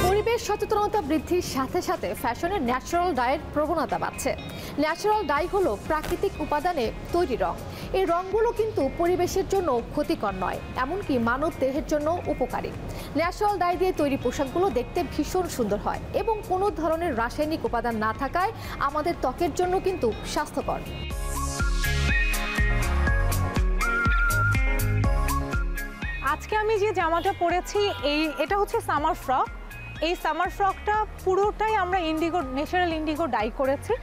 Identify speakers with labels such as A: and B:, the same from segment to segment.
A: পরিবেশ সচেতনতা বৃদ্ধির সাথে সাথে ফ্যাশনের ন্যাচারাল ডাইয়ের প্রবণতা বাড়ছে। ন্যাচারাল ডাই হলো প্রাকৃতিক উপাদানে তৈরি রং। এই রংগুলো কিন্তু পরিবেশের জন্য ক্ষতিকর নয়, এমনকি মানব দেহের জন্য উপকারী। ন্যাচারাল ডাই দিয়ে তৈরি পোশাকগুলো দেখতে ভীষণ সুন্দর হয় এবং কোনো ধরনের রাসায়নিক উপাদান না থাকায় আমাদের ত্বকের জন্য কিন্তু স্বাস্থ্যকর।
B: আজকে আমি যে জামাটা পরেছি এটা হচ্ছে সামার ফ্রক। এই সামার ফ্রকটা পুরোটাই আমরা ন্যাচারাল ইন্ডিগো ডাই করেছি।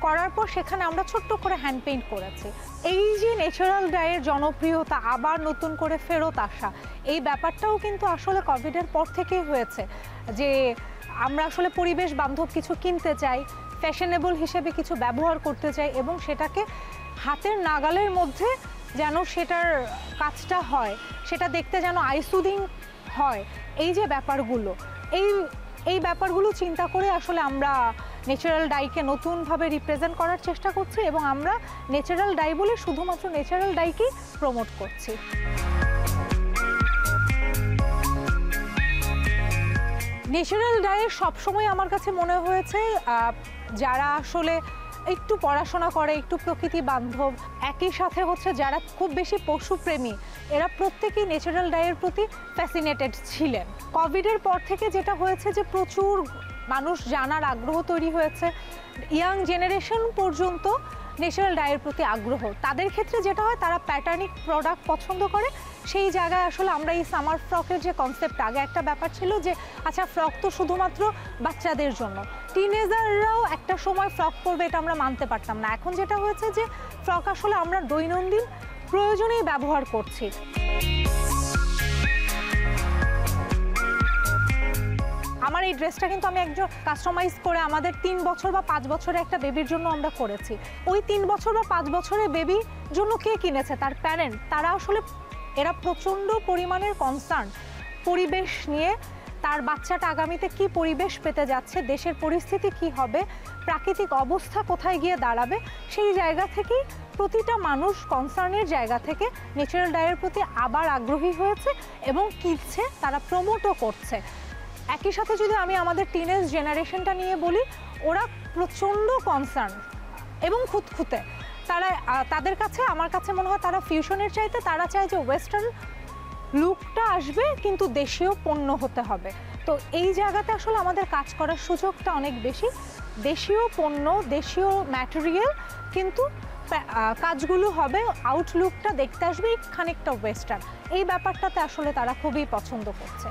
B: করার পর সেখানে আমরা ছোট্ট করে হ্যান্ড পেইন্ট করেছি। এই যে ন্যাচারাল ডাইয়ের জনপ্রিয়তা আবার নতুন করে ফেরত আসা, এই ব্যাপারটাও কিন্তু আসলে কোভিডের পর থেকেই হয়েছে, যে আমরা আসলে পরিবেশ বান্ধব কিছু কিনতে চাই, ফ্যাশনেবল হিসেবে কিছু ব্যবহার করতে চাই এবং সেটাকে হাতের নাগালের মধ্যে যেন সেটার কাজটা হয়, সেটা দেখতে যেন আইসুদিং হয়। এই যে ব্যাপারগুলো, এই ব্যাপারগুলো চিন্তা করে আসলে আমরা ন্যাচারাল ডাইকে নতুনভাবে রিপ্রেজেন্ট করার চেষ্টা করছি এবং আমরা ন্যাচারাল ডাই বলে শুধুমাত্র ন্যাচারাল ডাইকেই প্রমোট করছি। ন্যাচারাল ডাইয়ের সবসময় আমার কাছে মনে হয়েছে যারা আসলে একটু পড়াশোনা করে, একটু প্রকৃতি বান্ধব, একই সাথে হচ্ছে যারা খুব বেশি পশুপ্রেমী, এরা প্রত্যেকেই ন্যাচারাল ডাইয়ের প্রতি ফ্যাসিনেটেড ছিলেন। কোভিডের পর থেকে যেটা হয়েছে যে প্রচুর মানুষ জানার আগ্রহ তৈরি হয়েছে, ইয়াং জেনারেশন পর্যন্ত ন্যাচারাল ডাইয়ের প্রতি আগ্রহ। তাদের ক্ষেত্রে যেটা হয়, তারা প্যাটার্নিক প্রোডাক্ট পছন্দ করে। সেই জায়গায় আসলে আমরা এই সামার ফ্রকের যে কনসেপ্ট, আগে একটা ব্যাপার ছিল যে আচ্ছা ফ্রক তো শুধুমাত্র বাচ্চাদের জন্য, টিনেজাররাও একটা সময় ফ্রক পরবে, এটা আমরা মানতে পারতাম না। এখন যেটা হয়েছে যে ফ্রক আসলে আমরা দৈনন্দিন প্রয়োজনেই ব্যবহার করছি। আমার এই ড্রেসটা কিন্তু আমি একজন কাস্টমাইজ করে আমাদের 3 বছর বা 5 বছরের একটা বেবির জন্য আমরা করেছি। ওই 3 বছর বা 5 বছরের বেবির জন্য কে কিনেছে? তার প্যারেন্ট। তারা আসলে এরা প্রচণ্ড পরিমাণের কনসার্ন পরিবেশ নিয়ে, তার বাচ্চাটা আগামীতে কি পরিবেশ পেতে যাচ্ছে, দেশের পরিস্থিতি কি হবে, প্রাকৃতিক অবস্থা কোথায় গিয়ে দাঁড়াবে, সেই জায়গা থেকেই প্রতিটা মানুষ কনসার্নের জায়গা থেকে ন্যাচারাল ডাইয়ের প্রতি আবার আগ্রহী হয়েছে এবং কিনছে, তারা প্রমোটও করছে। একই সাথে যদি আমি আমাদের টিনেজ জেনারেশনটা নিয়ে বলি, ওরা প্রচণ্ড কনসার্ন এবং খুঁতখুঁতে। তাদের কাছে, আমার কাছে মনে হয় তারা ফিউশনের চাইতে তারা চায় যে ওয়েস্টার্ন লুকটা আসবে কিন্তু দেশীয় পণ্য হতে হবে। তো এই জায়গাতে আসলে আমাদের কাজ করার সুযোগটা অনেক বেশি। দেশীয় পণ্য, দেশীয় ম্যাটেরিয়াল, কিন্তু কাজগুলো হবে, আউটলুকটা দেখতে আসবে খানিকটা ওয়েস্টার্ন। এই ব্যাপারটাতে আসলে তারা খুবই পছন্দ করছে।